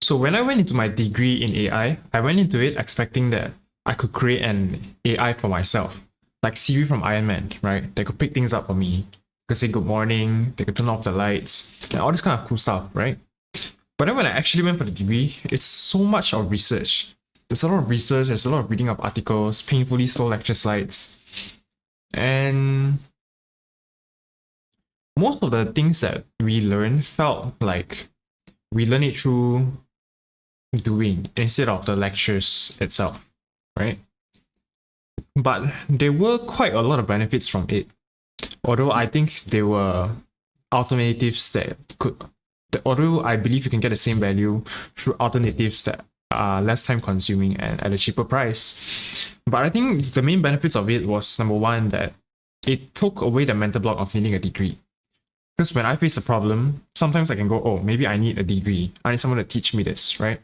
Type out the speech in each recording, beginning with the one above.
So when I went into my degree in I went into it expecting that I could create an AI for myself, like Siri from Iron Man, right? They could pick things up for me, could say good morning, they could turn off the lights, and all this kind of cool stuff, right? But then when I actually went for the degree, it's so much of research. There's a lot of research, there's a lot of reading of articles, painfully slow lecture slides, and most of the things that we learned felt like we learn it through doing instead of the lectures itself, right? But there were quite a lot of benefits from it. Although I think there were alternatives that could, although I believe you can get the same value through alternatives that are less time consuming and at a cheaper price. But I think the main benefits of it was number one, that it took away the mental block of needing a degree. Because when I face a problem, sometimes I can go, oh, maybe I need a degree. I need someone to teach me this, right?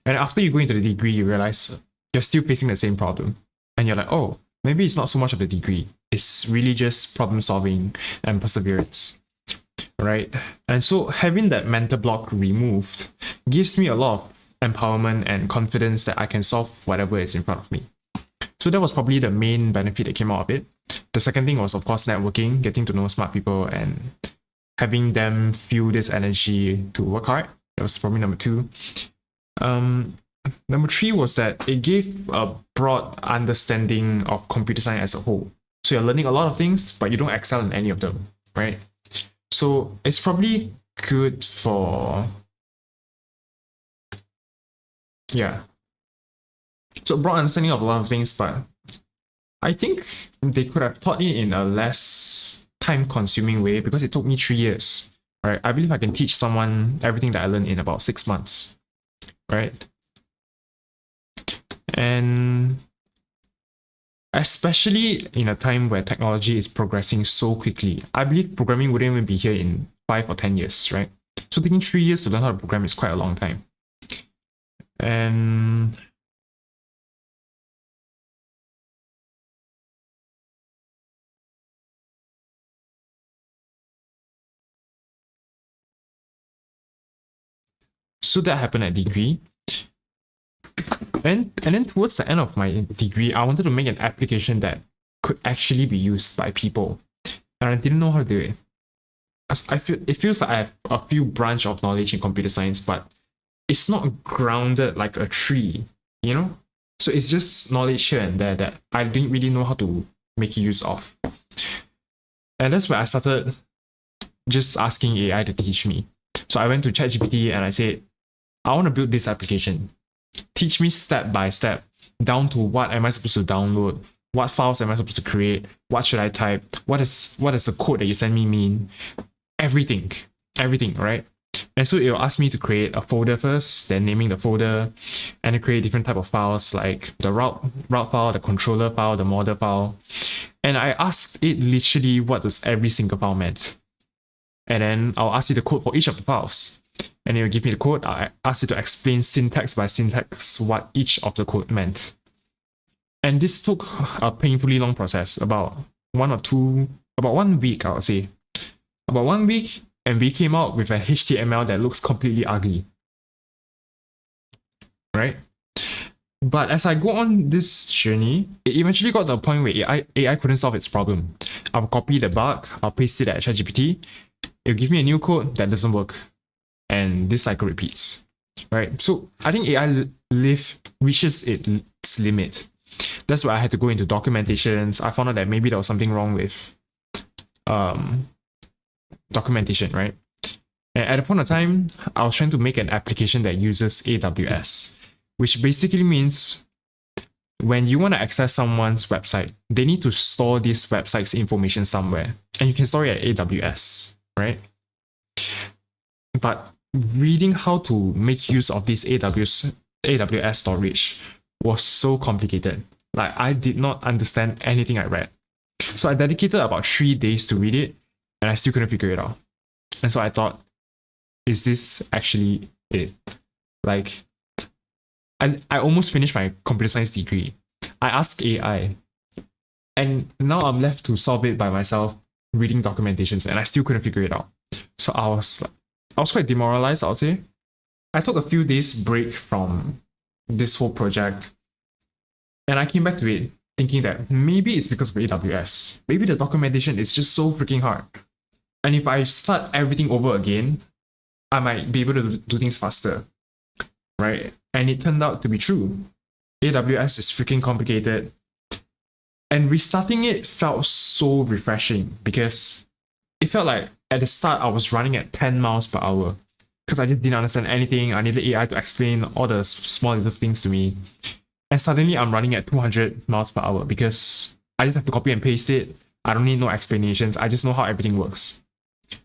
And after you go into the degree, you realize you're still facing the same problem. And you're like, oh, maybe it's not so much of the degree. It's really just problem solving and perseverance, right? And so having that mental block removed gives me a lot of empowerment and confidence that I can solve whatever is in front of me. So that was probably the main benefit that came out of it. The second thing was, of course, networking, getting to know smart people and having them feel this energy to work hard. That was probably number two. Number three was that it gave a broad understanding of computer science as a whole. So you're learning a lot of things, but you don't excel in any of them, right? So it's probably good for, yeah. So broad understanding of a lot of things, but I think they could have taught it in a less time-consuming way because it took me 3 years, right? I believe I can teach someone everything that I learned in about 6 months, right? And especially in a time where technology is progressing so quickly, I believe programming wouldn't even be here in 5 or 10 years, right? So taking 3 years to learn how to program is quite a long time. And so that happened at degree. And then towards the end of my degree, I wanted to make an application that could actually be used by people. And I didn't know how to do it. I feel it feels like I have a few branch of knowledge in computer science, but it's not grounded like a tree, you know? So it's just knowledge here and there that I didn't really know how to make use of. And that's where I started just asking AI to teach me. So I went to ChatGPT and I said, I want to build this application. Teach me step by step down to what am I supposed to download, what files am I supposed to create, what should I type, what is the code that you send me mean, everything, right? And so it will ask me to create a folder first, then naming the folder, and to create different type of files like the route file, the controller file, the model file. And I asked it literally what does every single file meant. And then I'll ask you the code for each of the files. And it will give me the code. I ask you to explain syntax by syntax what each of the code meant. And this took a painfully long process, about 1 week, I would say. About 1 week, and we came out with a HTML that looks completely ugly. Right? But as I go on this journey, it eventually got to a point where AI couldn't solve its problem. I'll copy the bug, I'll paste it at ChatGPT, it'll give me a new code that doesn't work. And this cycle repeats, right? So I think AI reaches its limit. That's why I had to go into documentations. I found out that maybe there was something wrong with documentation, right? And at a point of time, I was trying to make an application that uses AWS, which basically means when you want to access someone's website, they need to store this website's information somewhere, and you can store it at AWS, right? But reading how to make use of this AWS storage was so complicated. Like, I did not understand anything I read. So I dedicated about 3 days to read it, and I still couldn't figure it out. And so I thought, is this actually it? Like, I almost finished my computer science degree. I asked AI, and now I'm left to solve it by myself, reading documentations, and I still couldn't figure it out. So I was quite demoralized, I'll say. I took a few days break from this whole project, and I came back to it thinking that maybe it's because of AWS. Maybe the documentation is just so freaking hard. And if I start everything over again, I might be able to do things faster, right? And it turned out to be true. AWS is freaking complicated. And restarting it felt so refreshing because it felt like at the start I was running at 10 miles per hour because I just didn't understand anything. I needed AI to explain all the small little things to me. And suddenly I'm running at 200 miles per hour because I just have to copy and paste it. I don't need no explanations. I just know how everything works.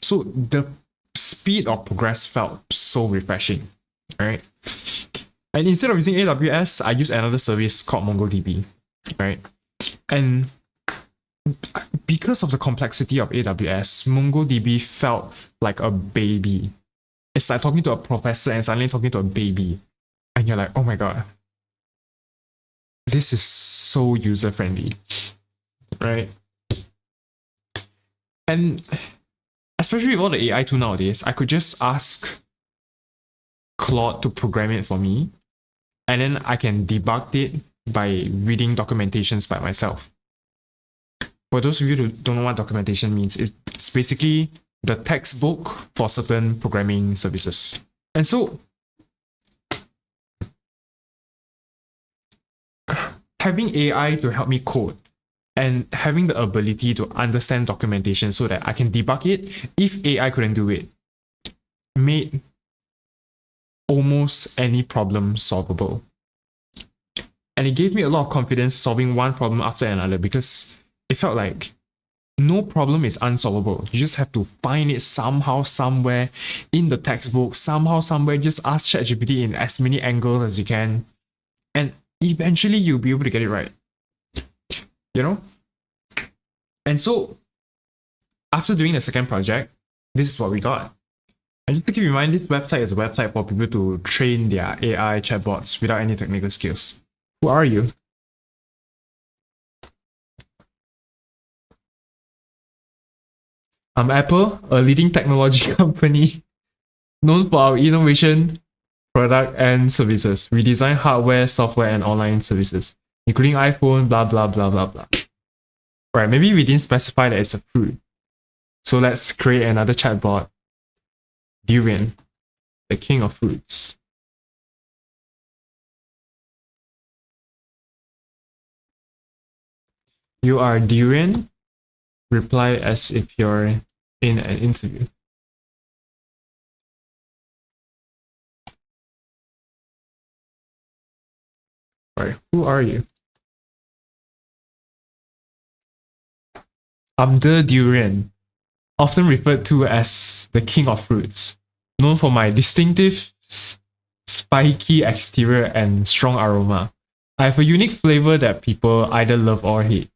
So the speed of progress felt so refreshing, right? And instead of using AWS, I use another service called MongoDB, right? And because of the complexity of AWS, MongoDB felt like a baby. It's like talking to a professor and suddenly talking to a baby. And you're like, oh my god, this is so user friendly, right? And especially with all the AI tool nowadays, I could just ask Claude to program it for me, and then I can debug it by reading documentations by myself. For those of you who don't know what documentation means, it's basically the textbook for certain programming services. And so, having AI to help me code and having the ability to understand documentation so that I can debug it if AI couldn't do it made almost any problem solvable. And it gave me a lot of confidence solving one problem after another because it felt like no problem is unsolvable. You just have to find it somehow, somewhere in the textbook, somehow, somewhere. Just ask ChatGPT in as many angles as you can. And eventually you'll be able to get it right. You know? And so, after doing the second project, this is what we got. And just to keep in mind, this website is a website for people to train their AI chatbots without any technical skills. Who are you? I'm Apple, a leading technology company known for our innovation, product, and services. We design hardware, software, and online services, including iPhone, blah, blah, blah, blah, blah. Right, maybe we didn't specify that it's a fruit. So let's create another chatbot. Durian, the king of fruits. You are Durian? Reply as if you're in an interview. Right, who are you? I'm the Durian, often referred to as the king of fruits, known for my distinctive spiky exterior and strong aroma. I have a unique flavor that people either love or hate.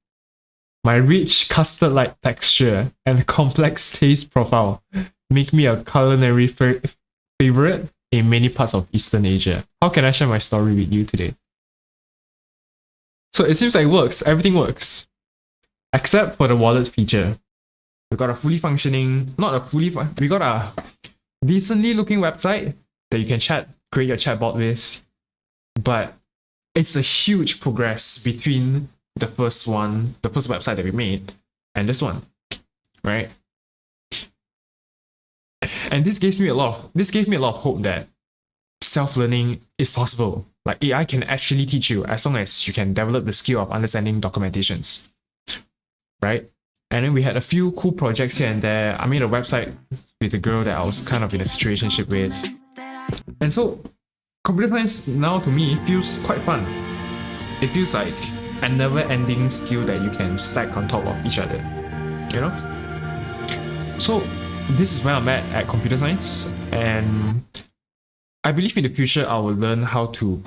My rich custard-like texture and complex taste profile make me a culinary favorite in many parts of Eastern Asia. How can I share my story with you today? So it seems like it works. Everything works. Except for the wallet feature. We got a fully functioning, we got a decently looking website that you can create your chatbot with. But it's a huge progress between the first website that we made, and this one, right? And this gave me a lot of hope that self-learning is possible. Like AI can actually teach you as long as you can develop the skill of understanding documentations, right? And then we had a few cool projects here and there. I made a website with a girl that I was kind of in a situationship with. And so computer science now to me feels quite fun. It feels like a never-ending skill that you can stack on top of each other, you know? So this is where I'm at computer science, and I believe in the future I will learn how to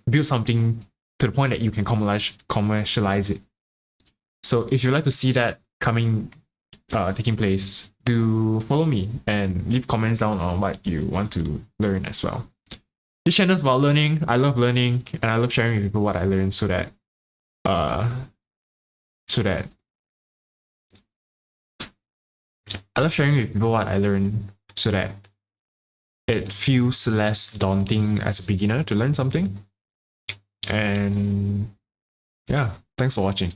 build something to the point that you can commercialize it. So if you'd like to see that taking place, do follow me and leave comments down on what you want to learn as well. This channel is about learning. I love learning, and I love sharing with people what I learned so that I love sharing with people what I learned so that it feels less daunting as a beginner to learn something. And yeah, thanks for watching.